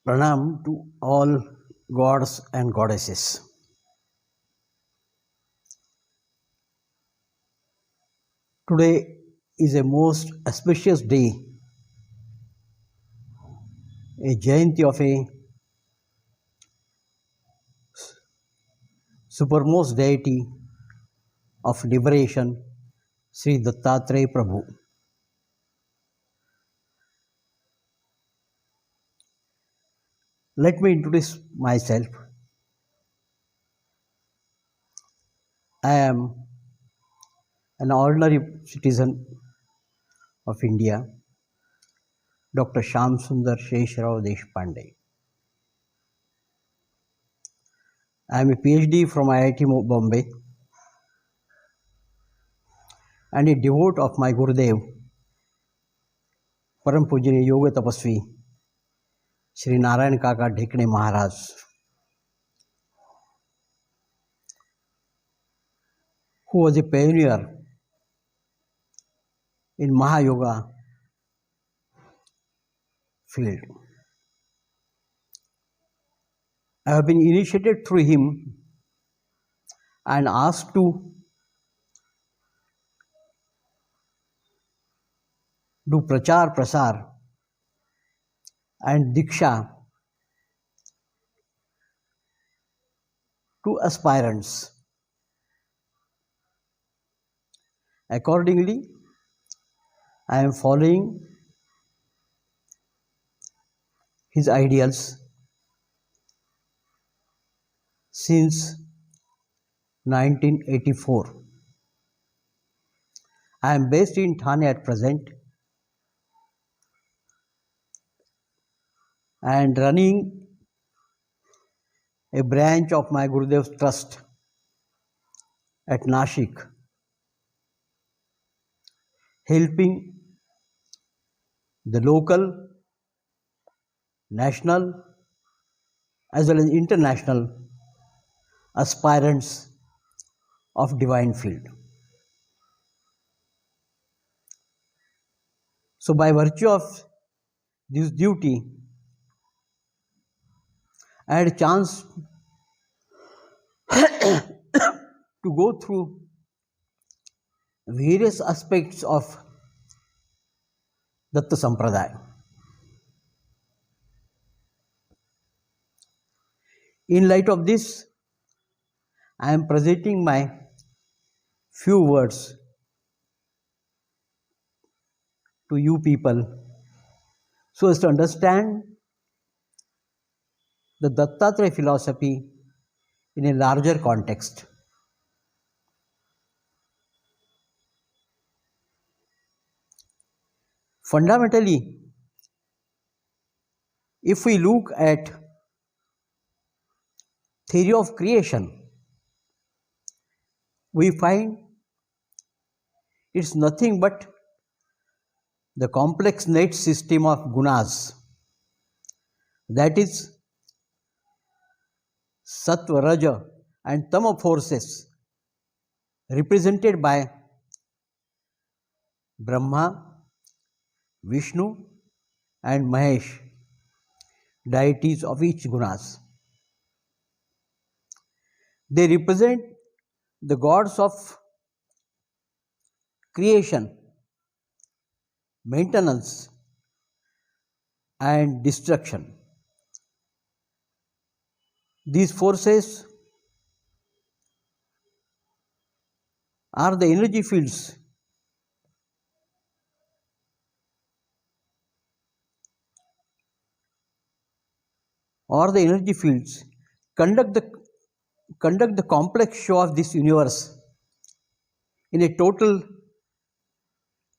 Pranam to all gods and goddesses. Today is a most auspicious day, a Jayanti of a supermost deity of liberation, Sri Dattareya Prabhu. Let me introduce myself. I am an ordinary citizen of India, Dr. Shyam Sundar Sheshrao Deshpande. I am a PhD from IIT Bombay and a devote of my Gurudev, Param Pujya Yoga Tapasvi, Shri Narayan Kaka Dhikne Maharaj, who was a pioneer in Mahayoga field. I have been initiated through him and asked to do prachar prasar and diksha to aspirants. Accordingly, I am following his ideals since 1984. I am based in Thane at present and running a branch of my Gurudev's Trust at Nashik, helping the local, national as well as international aspirants of divine field. So by virtue of this duty, I had a chance to go through various aspects of Datta Sampradaya. In light of this, I am presenting my few words to you people so as to understand the Dattatreya philosophy in a larger context. Fundamentally, if we look at theory of creation, we find it's nothing but the complex net system of gunas, that is sattva, raja and tama forces represented by Brahma, Vishnu and Mahesh, deities of each gunas. They represent the gods of creation, maintenance and destruction. These forces are the energy fields conduct the complex show of this universe in a total,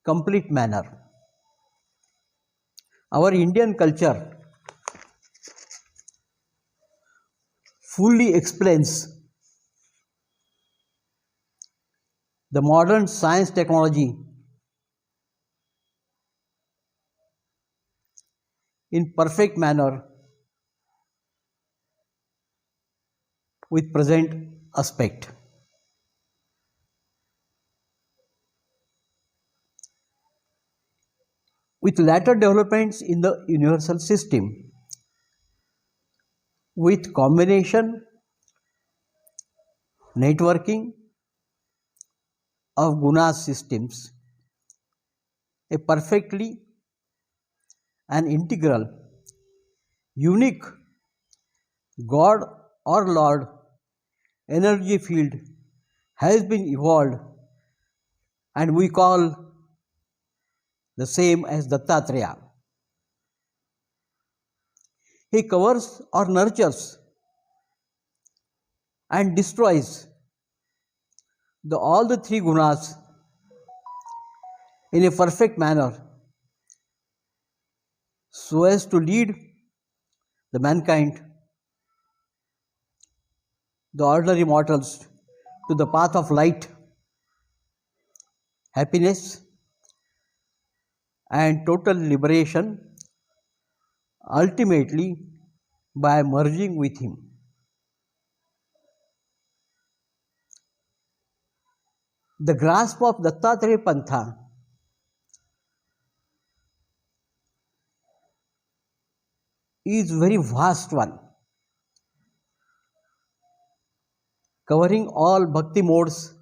complete manner. Our Indian culture fully explains the modern science technology in perfect manner with present aspect. With later developments in the universal system, with combination networking of guna systems, a perfectly and integral, unique God or Lord energy field has been evolved, and we call the same as Dattareya. He covers or nurtures and destroys all the three gunas in a perfect manner so as to lead the mankind, the ordinary mortals, to the path of light, happiness, and total liberation, ultimately by merging with Him. The grasp of Dattareya Pantha is very vast one, covering all bhakti modes,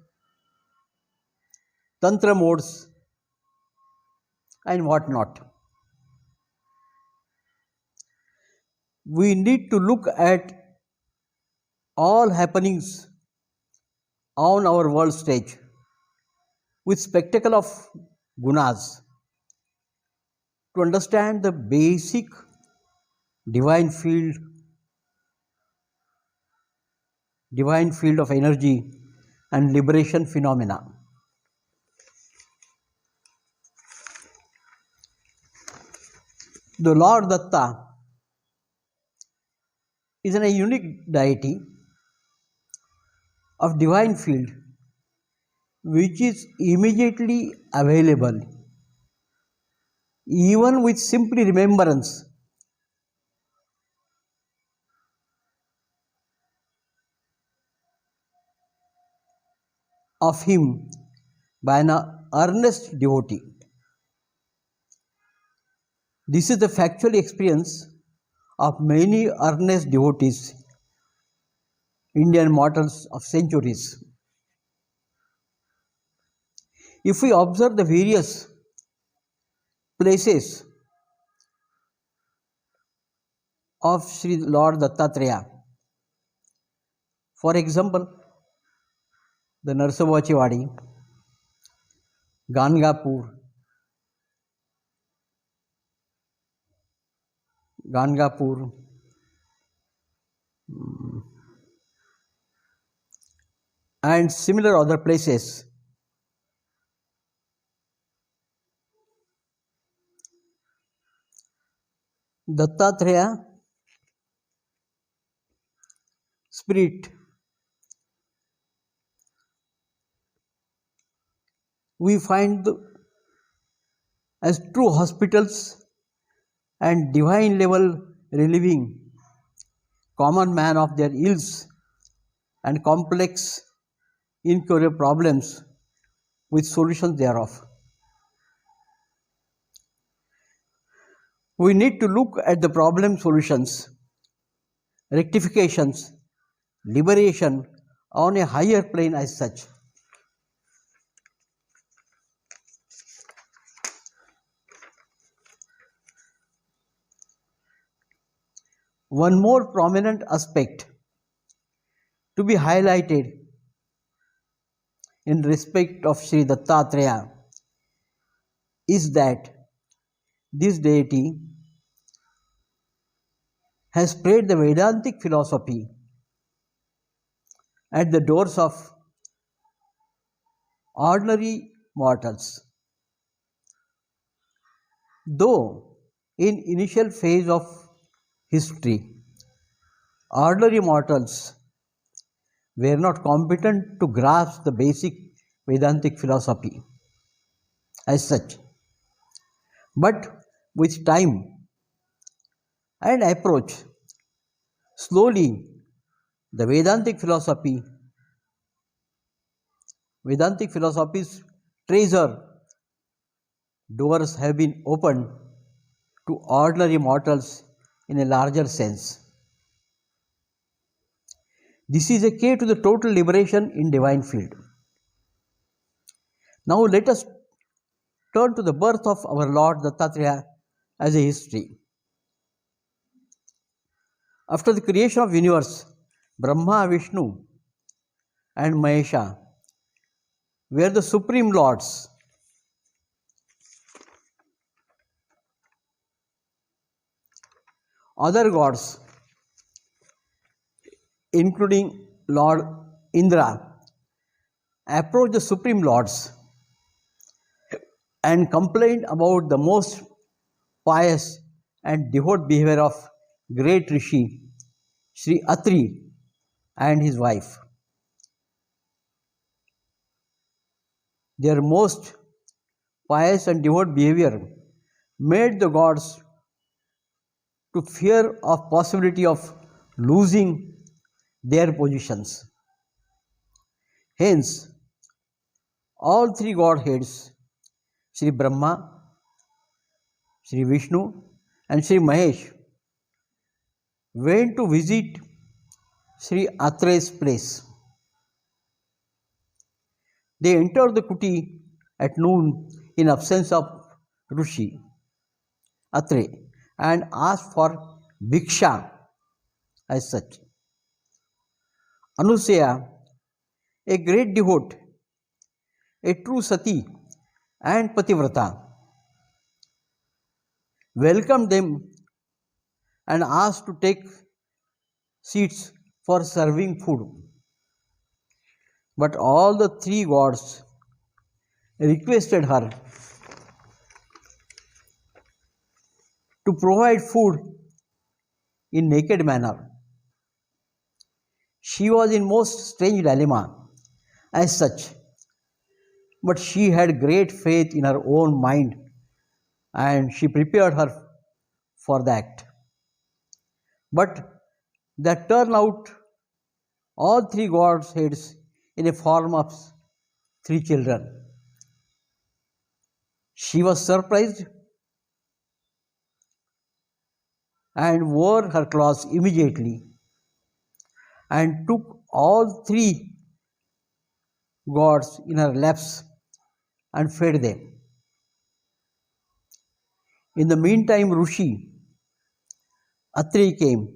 tantra modes, and what not. We need to look at all happenings on our world stage with spectacle of gunas to understand the basic divine field of energy and liberation phenomena. The Lord Datta is a unique deity of divine field which is immediately available even with simply remembrance of him by an earnest devotee. This is the factual experience of many earnest devotees, Indian mortals of centuries. If we observe the various places of Shri Lord Dattareya, for example, the Narsavachivadi, Gangapur, and similar other places, Dattareya spirit we find as true hospitals and divine level relieving common man of their ills and complex incurable problems with solutions thereof. We need to look at the problem solutions, rectifications, liberation on a higher plane as such. One more prominent aspect to be highlighted in respect of Sri Dattareya is that this deity has spread the Vedantic philosophy at the doors of ordinary mortals. Though in initial phase of history, ordinary mortals were not competent to grasp the basic Vedantic philosophy as such. But with time and approach, slowly the Vedantic philosophy's treasure doors have been opened to ordinary mortals in a larger sense. This is a key to the total liberation in divine field. Now let us turn to the birth of our Lord Dattareya as a history. After the creation of universe, Brahma, Vishnu and Mahesha were the supreme lords. Other gods, including Lord Indra, approached the supreme lords and complained about the most pious and devout behavior of great Rishi Shri and his wife. Their most pious and devout behavior made the gods to fear of possibility of losing their positions. Hence, all three godheads, Shri Brahma, Shri Vishnu and Shri Mahesh, went to visit Shri Atreya's place. They entered the kuti at noon in absence of Rishi Atreya and asked for bhiksha as such. Anuseya, a great devote, a true sati and pativrata, welcomed them and asked to take seats for serving food. But all the three gods requested her to provide food in naked manner. She was in most strange dilemma as such, but she had great faith in her own mind and she prepared her for the act. But that turned out all three gods' heads in a form of three children. She was surprised and wore her clothes immediately and took all three gods in her laps and fed them. In the meantime, Rishi Atri came.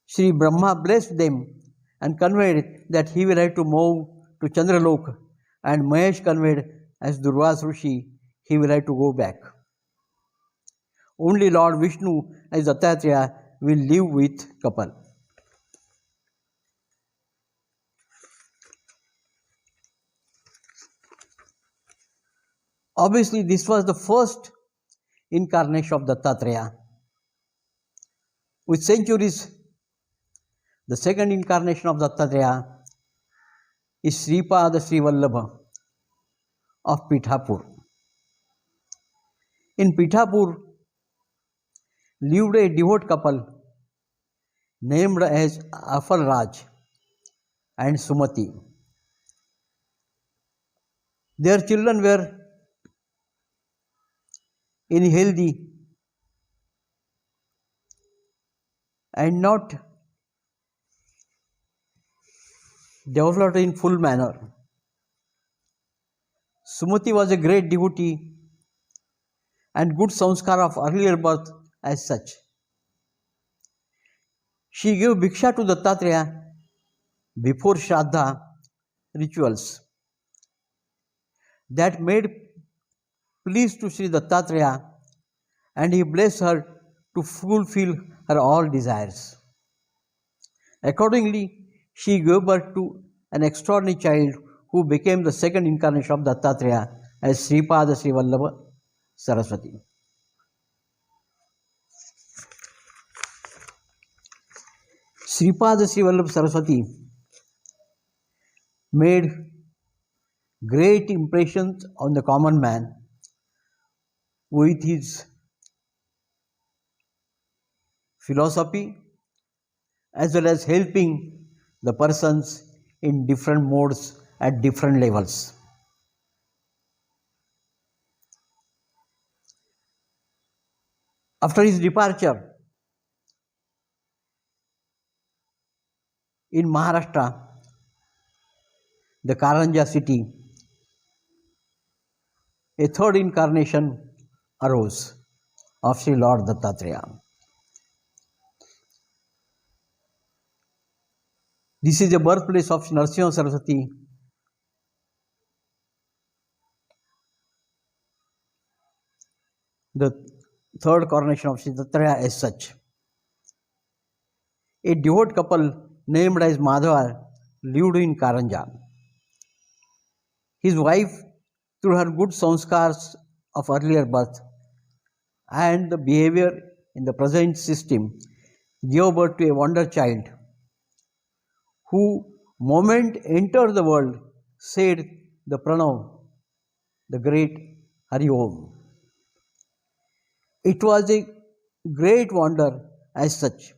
Sri Brahma blessed them and conveyed that he will have to move to Chandraloka, and Mahesh conveyed as Durvas Rishi he will have to go back. Only Lord Vishnu as Dattareya will live with couple. Obviously, this was the first incarnation of Dattareya. With centuries, the second incarnation of Dattareya is Sripada Sri Vallabha of Pithapur. In Pithapur lived a devout couple named as Afal Raj and Sumati. Their children were unhealthy and not developed in full manner. Sumati was a great devotee and good sanskar of earlier birth as such. She gave bhiksha to Dattareya before Shraddha rituals. That made pleased to Sri Dattareya and he blessed her to fulfill her all desires. Accordingly, she gave birth to an extraordinary child who became the second incarnation of Dattareya as Sripada Sri Vallabha Saraswati. Sripada Sri Vallabha Saraswati made great impressions on the common man with his philosophy as well as helping the persons in different modes at different levels. After his departure, In Maharashtra, the Karanja city, a third incarnation arose of Sri Lord Dattareya. This is the birthplace of Narsimha Saraswati, the third coronation of Sri Dattareya as such. A devout couple named as Madhava lived in Karanja. His wife, through her good sanskars of earlier birth and the behavior in the present system, gave birth to a wonder child who, moment entered the world, said the Pranav, the great Hari Om. It was a great wonder as such.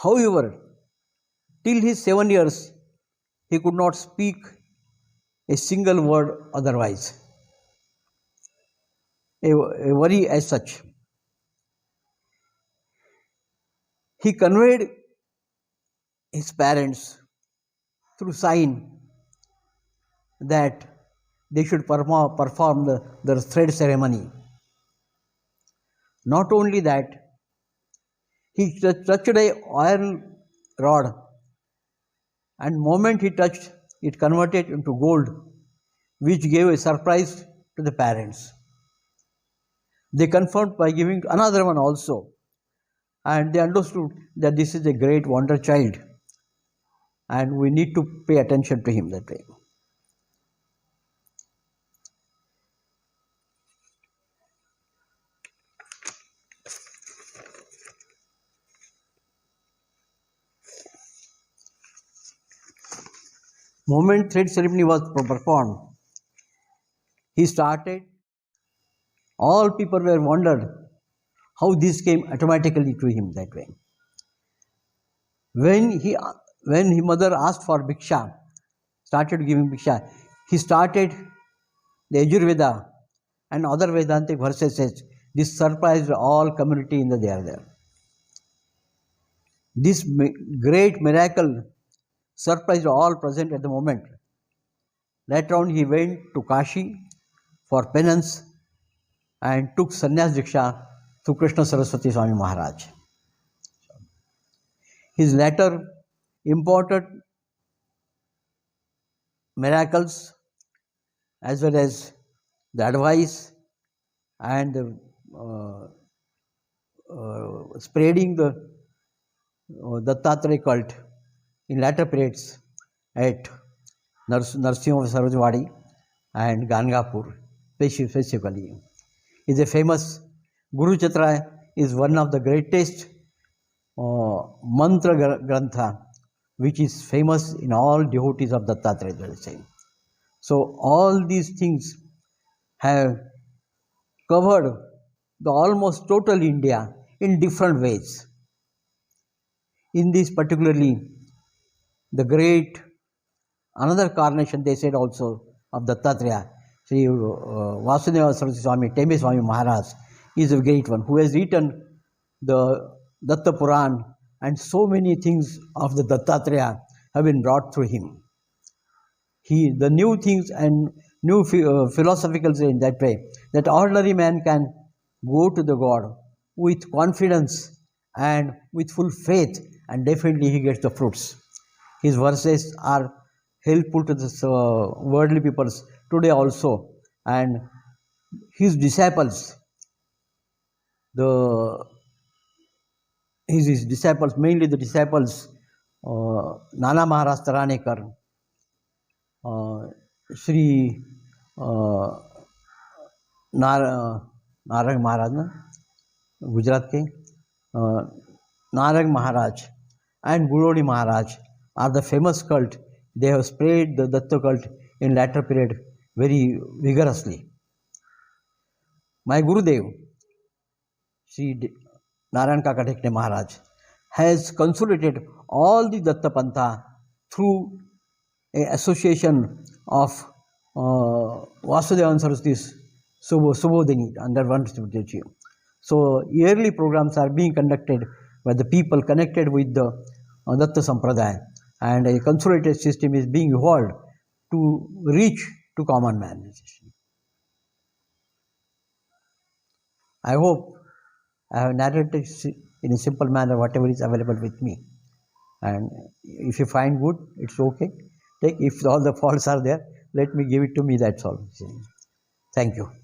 However, till his 7 years, he could not speak a single word otherwise. A worry as such. He conveyed his parents through sign that they should perform the thread ceremony. Not only that, he touched a iron rod, and moment he touched, it converted into gold, which gave a surprise to the parents. They confirmed by giving another one also, and they understood that this is a great wonder child, and we need to pay attention to him that way. Moment thread ceremony was performed, he started. All people were wondered how this came automatically to him that way. When his mother asked for Bhiksha, started giving Bhiksha, he started the Yajurveda and other Vedantic verses says, this surprised all community in the there. This great miracle surprised all present at the moment. Later on he went to Kashi for penance and took sannyas diksha to Krishna Saraswati Swami Maharaj. His later important miracles as well as the advice and the spreading the Dattareya cult in later periods at Narsimha Saraswati and Gangapur specifically. Is a famous Guru Chatra is one of the greatest mantra grantha which is famous in all devotees of Dattareya. So all these things have covered the almost total India in different ways. In this particularly, the great, another carnation they said also of Dattareya, Shri Vasudeva Saraswati Swami, Teme Swami Maharaj is a great one who has written the Datta Puran and so many things of the Dattareya have been brought through him. The new things and new philosophical in that way, that ordinary man can go to the God with confidence and with full faith, and definitely he gets the fruits. His verses are helpful to the worldly people today also, and his disciples, his disciples, mainly the disciples, Nana Maharaj Taranekar, Shri Narang Maharaj, Gujarat ke, Narang Maharaj and Guroni Maharaj are the famous cult. They have spread the Datta cult in latter period very vigorously. My Gurudev, Shri Narayan Kakatekne Maharaj, has consolidated all the Datta Pantha through an association of Vasudeva Saraswati's Subodhini under one Subodhini. So yearly programs are being conducted by the people connected with the Datta Sampradaya, and a consolidated system is being evolved to reach to common man. I hope I have narrated in a simple manner whatever is available with me. And if you find good, it's okay. Take if all the faults are there, let me give it to me. That's all. Thank you.